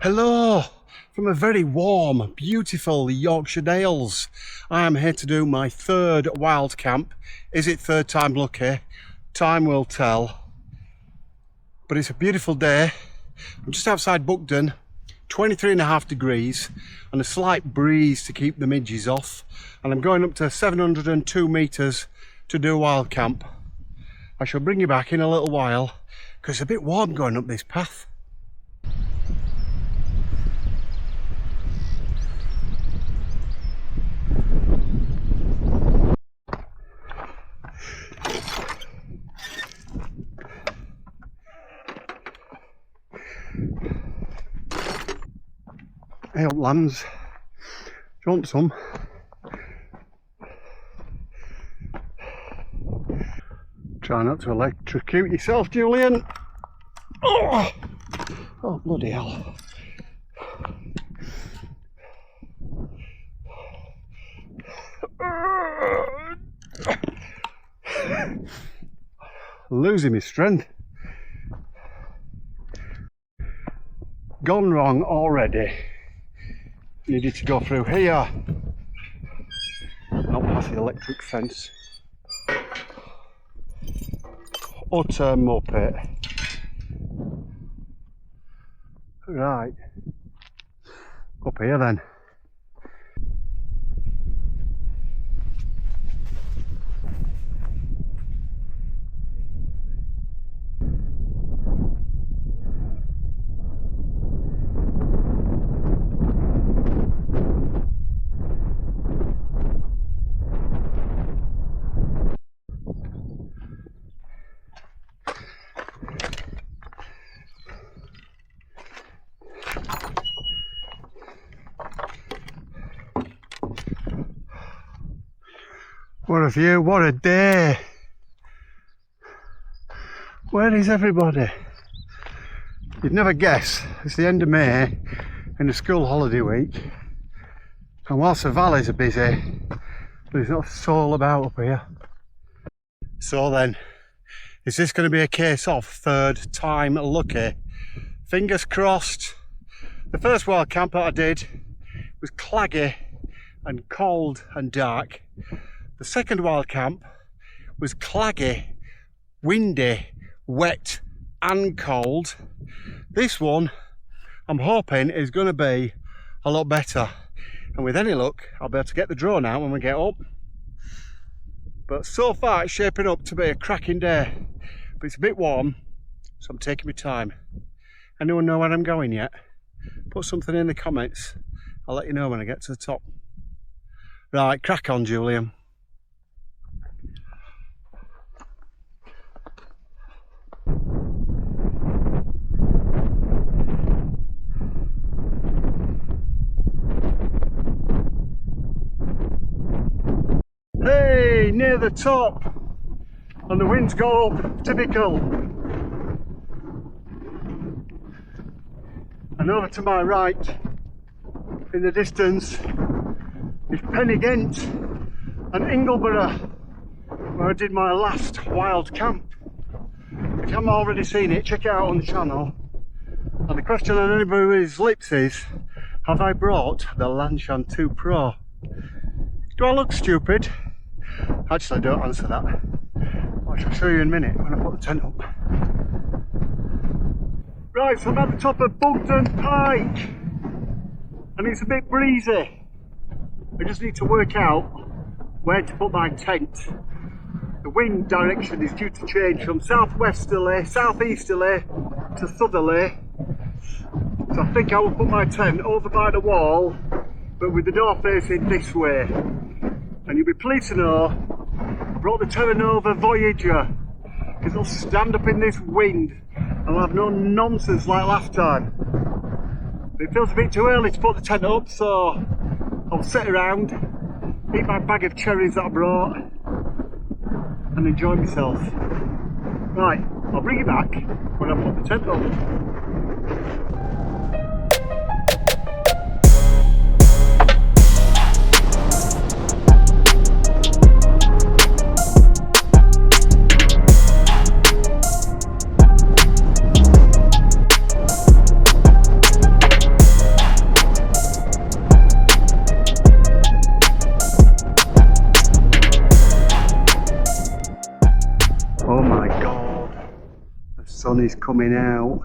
Hello from a very warm, beautiful Yorkshire Dales. I am here to do my third wild camp. Is it third time lucky? Time will tell. But it's a beautiful day. I'm just outside Buckden, 23.5 degrees and a slight breeze to keep the midges off. And I'm going up to 702 metres to do a wild camp. I shall bring you back in a little while because it's a bit warm going up this path. Hey up lambs, do you want some? Try not to electrocute yourself, Julian. Oh bloody hell. Losing my strength. Gone wrong already. Needed to go through here, not past the electric fence. Utter muppet. Right, up here then. What a view, what a day! Where is everybody? You'd never guess, it's the end of May in the school holiday week, and whilst the valleys are busy, there's not a soul about up here. So then, is this going to be a case of third time lucky? Fingers crossed. The first wild camp that I did was claggy and cold and dark. The second wild camp was claggy, windy, wet and cold. This one, I'm hoping, is going to be a lot better. And with any luck, I'll be able to get the drone out when we get up. But so far, it's shaping up to be a cracking day. But it's a bit warm, so I'm taking my time. Anyone know where I'm going yet? Put something in the comments. I'll let you know when I get to the top. Right, crack on, Julian. Hey, near the top, and the winds go up, typical. And over to my right, in the distance, is Pennygent and Ingleborough, where I did my last wild camp. If you haven't already seen it, check it out on the channel. And the question on anybody's lips is, have I brought the Lanshan 2 Pro? Do I look stupid? Actually, don't answer that. I shall show you in a minute when I put the tent up. Right, so I'm at the top of Buckden Pike, and it's a bit breezy. I just need to work out where to put my tent. The wind direction is due to change from southwesterly, southeasterly to southerly. So I think I will put my tent over by the wall, but with the door facing this way. And you'll be pleased to know I brought the Terra Nova Voyager, because it'll stand up in this wind and I'll have no nonsense like last time. But it feels a bit too early to put the tent up, so I'll sit around, eat my bag of cherries that I brought and enjoy myself. Right, I'll bring you back when I put the tent up. sun is coming out.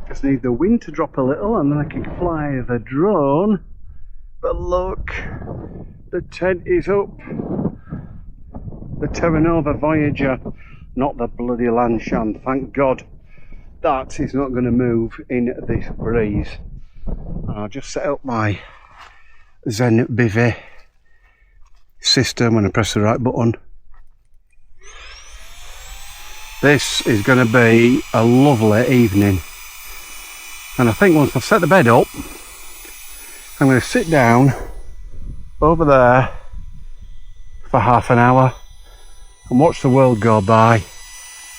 Just need the wind to drop a little and then I can fly the drone. But look, the tent is up. The Terra Nova Voyager, not the bloody Lanshan, thank God. That is not going to move in this breeze. And I'll just set up my Zen Bivy system when I press the right button. This is going to be a lovely evening. And I think once I've set the bed up, I'm going to sit down over there for half an hour and watch the world go by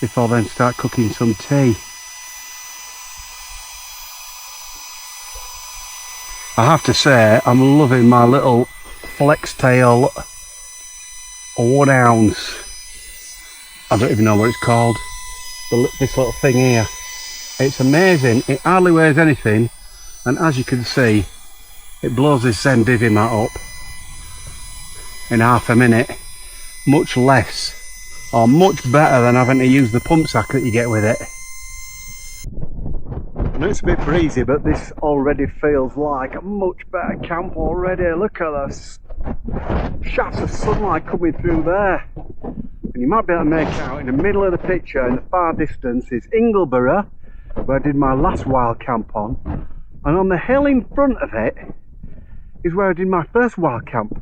before then start cooking some tea. I have to say, I'm loving my little flex tail 1 ounce. I don't even know what it's called. This little thing here. It's amazing. It hardly weighs anything, and as you can see, it blows this Zen Bivy mat up in half a minute. Much less, or much better than having to use the pump sack that you get with it. I know it's a bit breezy, but this already feels like a much better camp already. Look at this shafts of sunlight coming through there. And you might be able to make out in the middle of the picture in the far distance is Ingleborough, where I did my last wild camp on. And on the hill in front of it is where I did my first wild camp.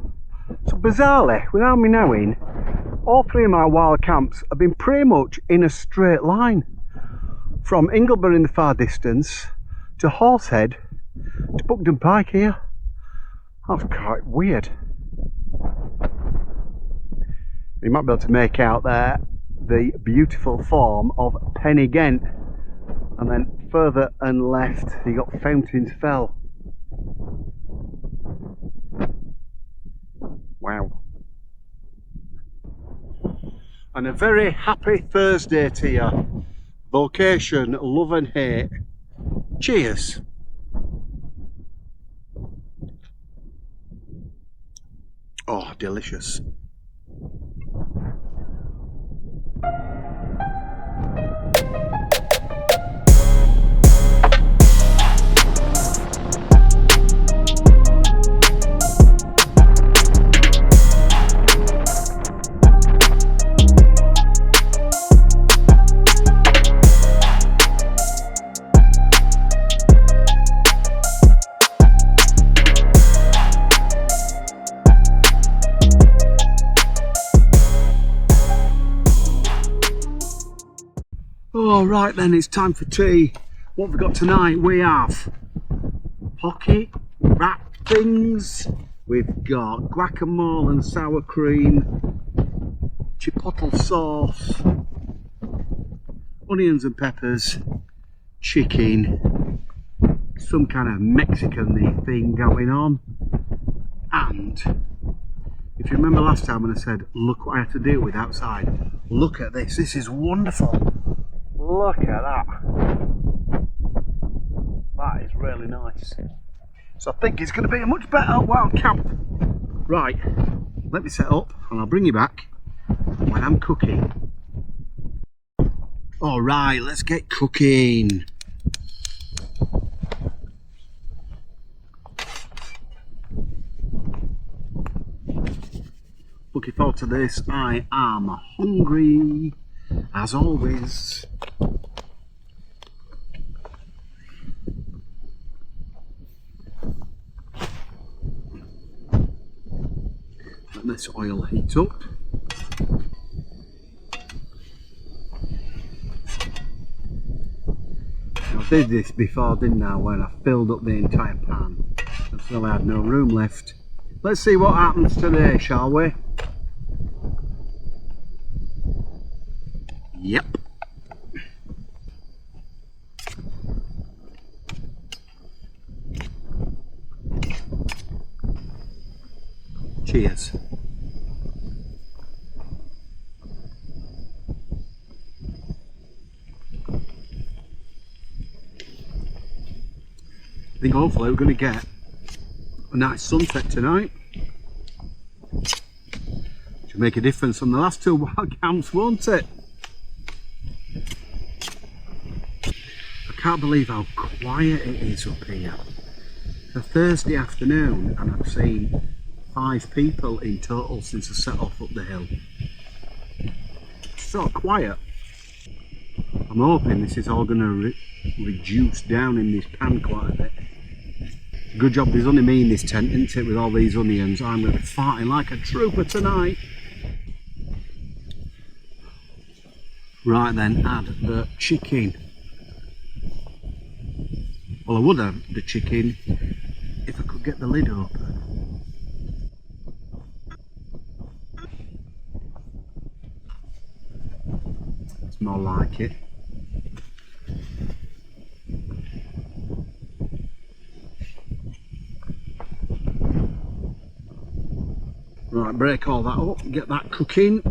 So bizarrely, without me knowing, all 3 of my wild camps have been pretty much in a straight line. From Ingleborough in the far distance to Horsehead to Buckden Pike here. That's quite weird. You might be able to make out there the beautiful form of Pen-y-Ghent, and then further and left you got Fountains Fell. Wow. And a very happy Thursday to you. Vocation, love and hate. Cheers. Oh, delicious. All right then, it's time for tea. What have we got tonight? We have pocket wrap things. We've got guacamole and sour cream, chipotle sauce, onions and peppers, chicken, some kind of Mexican thing going on. And if you remember last time when I said, look what I had to deal with outside, look at this. This is wonderful. Look at that. That is really nice. So I think it's going to be a much better wild camp. Right, let me set up and I'll bring you back when I'm cooking. Alright, let's get cooking. Looking forward to this. I am hungry as always. Let this oil heat up. I did this before, didn't I, when I filled up the entire pan until I had no room left. Let's see what happens today, shall we? Yep. Cheers. I think hopefully we're going to get a nice sunset tonight. Should make a difference on the last 2 wild camps, won't it? can't believe how quiet it is up here. It's a Thursday afternoon and I've seen 5 people in total since I set off up the hill. It's so quiet. I'm hoping this is all going to reduce down in this pan quite a bit. Good job there's only me in this tent, isn't it, with all these onions. I'm going to be farting like a trooper tonight. Right then, add the chicken. Well, I would have the chicken if I could get the lid open. It's more like it. Right, break all that up, get that cooking.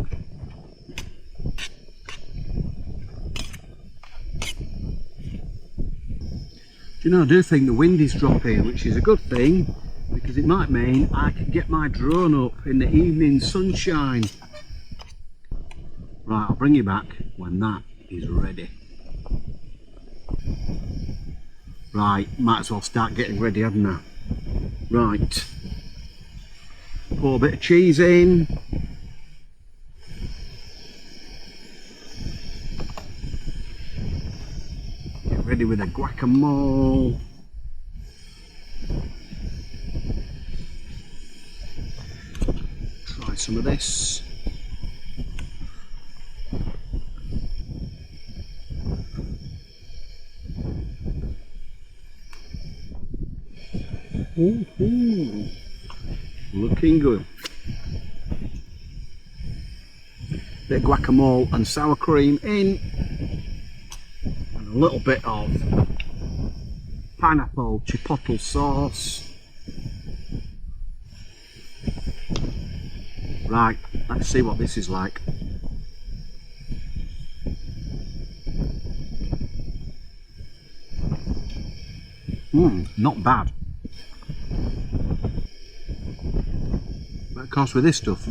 Do you know, I do think the wind is dropping, which is a good thing, because it might mean I can get my drone up in the evening sunshine. Right, I'll bring you back when that is ready. Right, might as well start getting ready, hadn't I? Right. Pour a bit of cheese in. Get ready with a guacamole. Try some of this. Ooh. Looking good. Bit of guacamole and sour cream in, and a little bit of pineapple chipotle sauce. Right, let's see what this is like. Not bad. But of course with this stuff,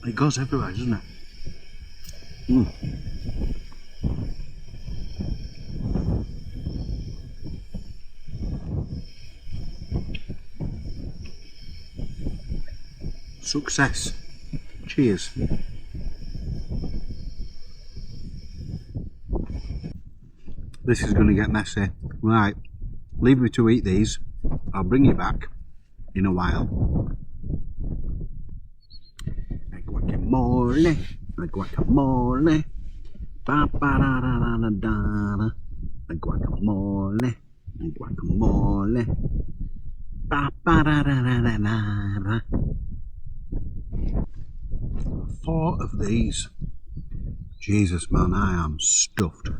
it goes everywhere, doesn't it? Success. Cheers. This is going to get messy. Right, leave me to eat these. I'll bring you back in a while. Guacamole, guacamole, ba ba da da da da da, guacamole, guacamole, ba ba da da da da da. 4 of these. Jesus, man, I am stuffed.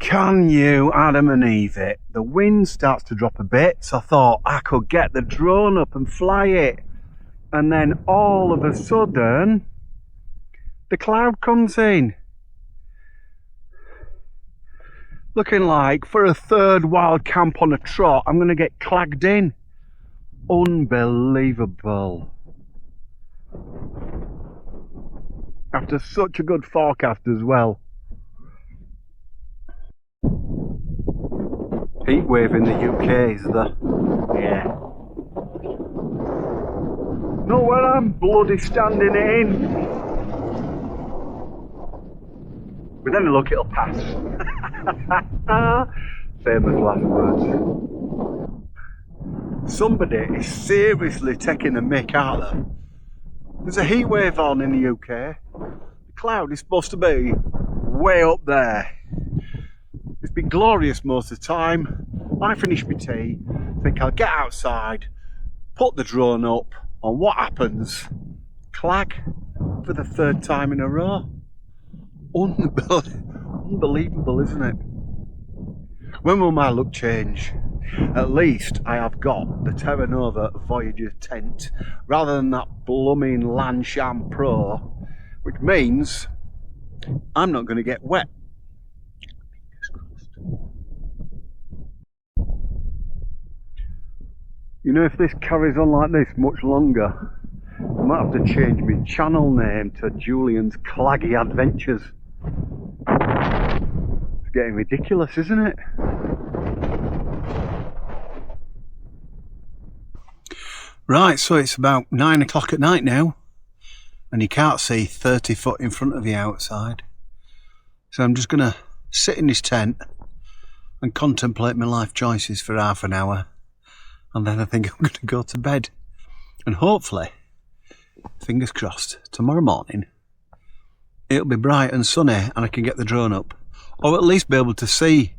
Can you Adam and Eve it? The wind starts to drop a bit, so I thought I could get the drone up and fly it. And then all of a sudden, the cloud comes in. Looking like for a 3rd wild camp on a trot, I'm going to get clagged in. Unbelievable. After such a good forecast as well. Heat wave in the UK is yeah. Not when I'm bloody standing it in. But then look, it'll pass. Famous last words. Somebody is seriously taking the mick out of them. There's a heat wave on in the UK. The cloud is supposed to be way up there. It's been glorious most of the time. I finish my tea, think I'll get outside, put the drone up, and what happens? Clag for the 3rd time in a row. Unbelievable, isn't it? When will my luck change? At least I have got the Terra Nova Voyager tent rather than that blooming Lansham Pro, which means I'm not going to get wet. You know, if this carries on like this much longer, might have to change my channel name to Julian's Claggy Adventures. It's getting ridiculous, isn't it? Right, so it's about 9 o'clock at night now, and you can't see 30 foot in front of you outside. So I'm just going to sit in this tent and contemplate my life choices for half an hour, and then I think I'm going to go to bed. And hopefully, fingers crossed, tomorrow morning it'll be bright and sunny and I can get the drone up, or at least be able to see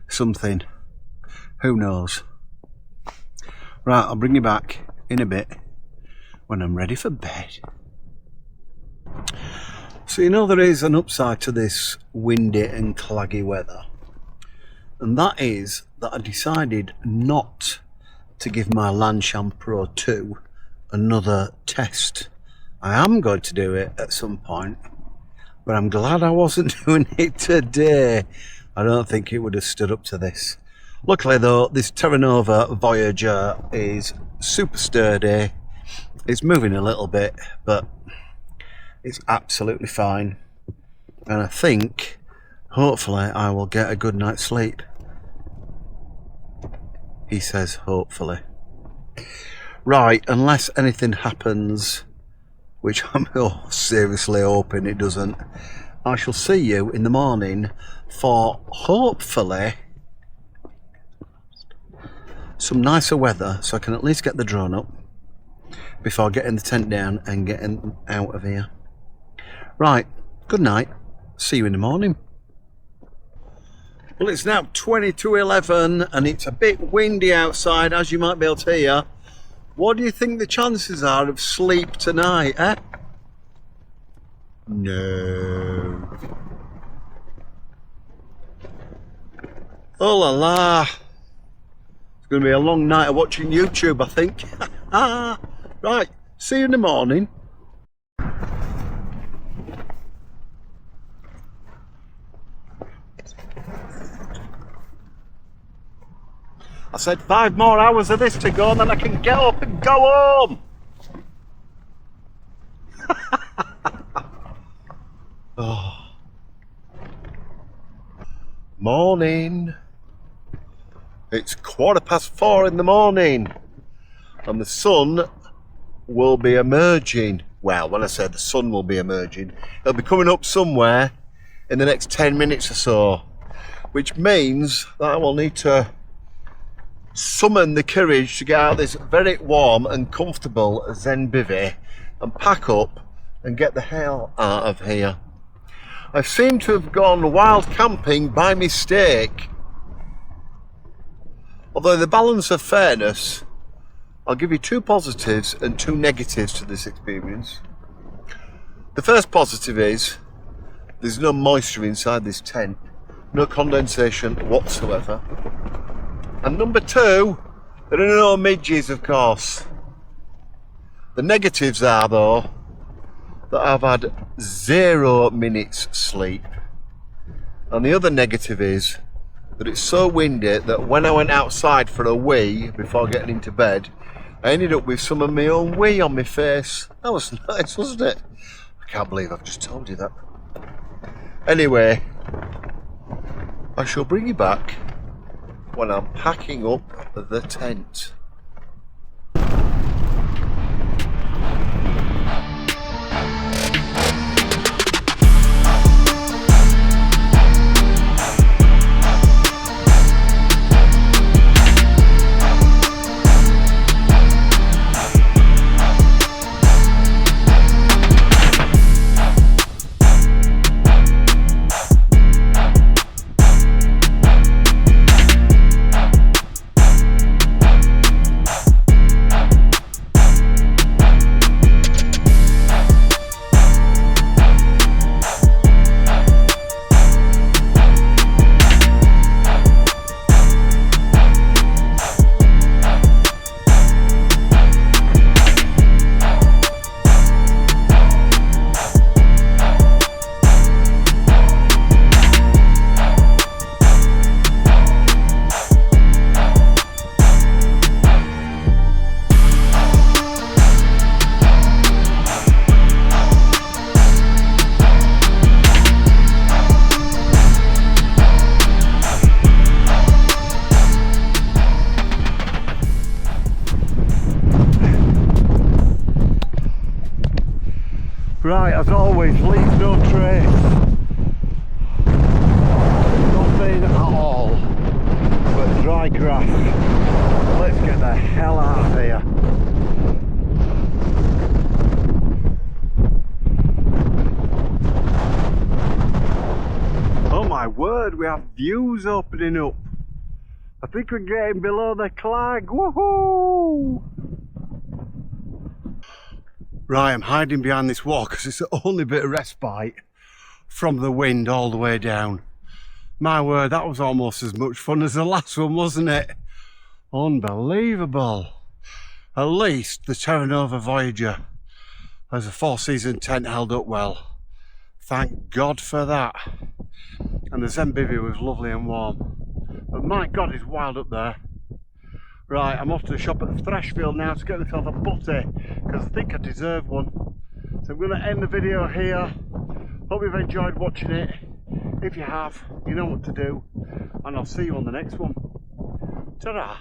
something. Who knows? Right, I'll bring you back in a bit when I'm ready for bed. So you know there is an upside to this windy and claggy weather, and that is that I decided not to give my Lanshan Pro 2 another test. I am going to do it at some point, but I'm glad I wasn't doing it today. I don't think it would have stood up to this. Luckily though, this Terra Nova Voyager is super sturdy. It's moving a little bit, but it's absolutely fine. And I think, hopefully, I will get a good night's sleep. He says, hopefully. Right, unless anything happens, which I'm seriously hoping it doesn't, I shall see you in the morning for, hopefully, some nicer weather, so I can at least get the drone up before getting the tent down and getting out of here. Right, good night. See you in the morning. Well, it's now 20 to 11 and it's a bit windy outside, as you might be able to hear. What do you think the chances are of sleep tonight, eh? No. Oh la la. It's going to be a long night of watching YouTube, I think. Right, see you in the morning. I said 5 more hours of this to go and then I can get up and go home. Oh. Morning. It's 4:15 in the morning and the sun will be emerging. Well, when I say the sun will be emerging, it'll be coming up somewhere in the next 10 minutes or so, which means that I will need to summon the courage to get out of this very warm and comfortable Zen bivvy and pack up and get the hell out of here. I seem to have gone wild camping by mistake. Although the balance of fairness, I'll give you 2 positives and 2 negatives to this experience. The first positive is there's no moisture inside this tent, no condensation whatsoever. And number 2, there are no midges, of course. The negatives are, though, that I've had 0 minutes sleep. And the other negative is that it's so windy that when I went outside for a wee before getting into bed, I ended up with some of my own wee on my face. That was nice, wasn't it? I can't believe I've just told you that. Anyway, I shall bring you back when I'm packing up the tent. as always, leave no trace. Nothing at all but dry grass. Let's get the hell out of here. Oh my word, we have views opening up. I think we're getting below the Clag. Woohoo! Right, I'm hiding behind this wall because it's the only bit of respite from the wind all the way down. My word, that was almost as much fun as the last one, wasn't it? Unbelievable. At least the Terra Nova Voyager has a 4-season tent held up well. Thank God for that. And the Zenbivvy was lovely and warm. But my God, it's wild up there. Right, I'm off to the shop at the Threshfield now to get myself a butty, because I think I deserve one. So I'm going to end the video here. Hope you've enjoyed watching it. If you have, you know what to do. And I'll see you on the next one. Ta-ra!